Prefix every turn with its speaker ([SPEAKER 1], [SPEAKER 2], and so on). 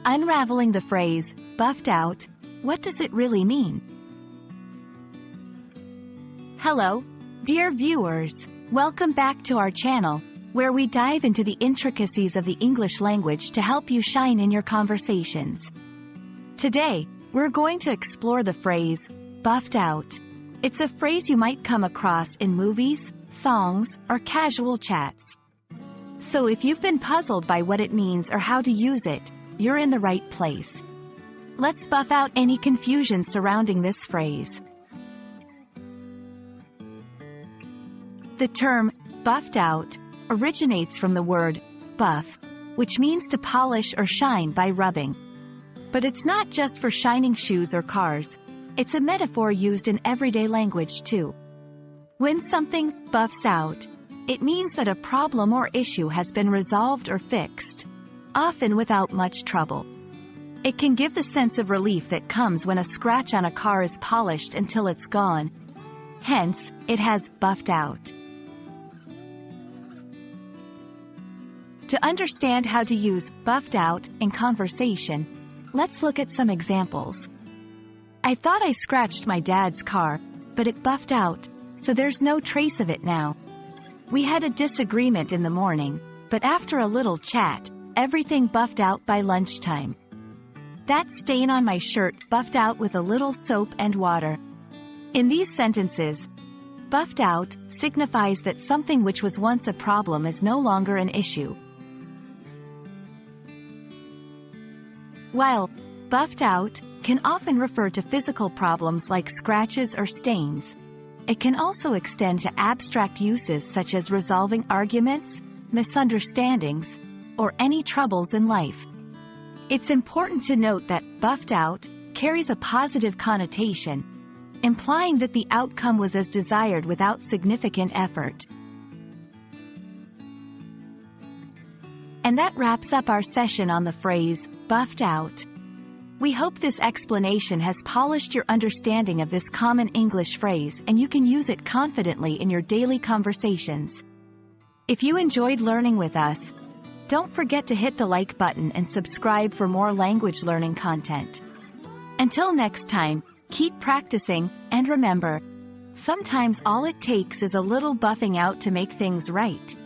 [SPEAKER 1] Unraveling the phrase, buffed out, what does it really mean? Hello, dear viewers. Welcome back to our channel, where we dive into the intricacies of the English language to help you shine in your conversations. Today, we're going to explore the phrase, buffed out. It's a phrase you might come across in movies, songs, or casual chats. So if you've been puzzled by what it means or how to use it, you're in the right place. Let's buff out any confusion surrounding this phrase. The term, buffed out, originates from the word, buff, which means to polish or shine by rubbing. But it's not just for shining shoes or cars. It's a metaphor used in everyday language too. When something buffs out, it means that a problem or issue has been resolved or fixed, often without much trouble. It can give the sense of relief that comes when a scratch on a car is polished until it's gone. Hence, it has buffed out. To understand how to use buffed out in conversation, let's look at some examples. I thought I scratched my dad's car, but it buffed out, so there's no trace of it now. We had a disagreement in the morning, but after a little chat, everything buffed out by lunchtime. That stain on my shirt buffed out with a little soap and water. In these sentences, buffed out signifies that something which was once a problem is no longer an issue. While buffed out can often refer to physical problems like scratches or stains, it can also extend to abstract uses such as resolving arguments, misunderstandings, or any troubles in life. It's important to note that buffed out carries a positive connotation, implying that the outcome was as desired without significant effort. And that wraps up our session on the phrase, buffed out. We hope this explanation has polished your understanding of this common English phrase and you can use it confidently in your daily conversations. If you enjoyed learning with us, don't forget to hit the like button and subscribe for more language learning content. Until next time, keep practicing, and remember, sometimes all it takes is a little buffing out to make things right.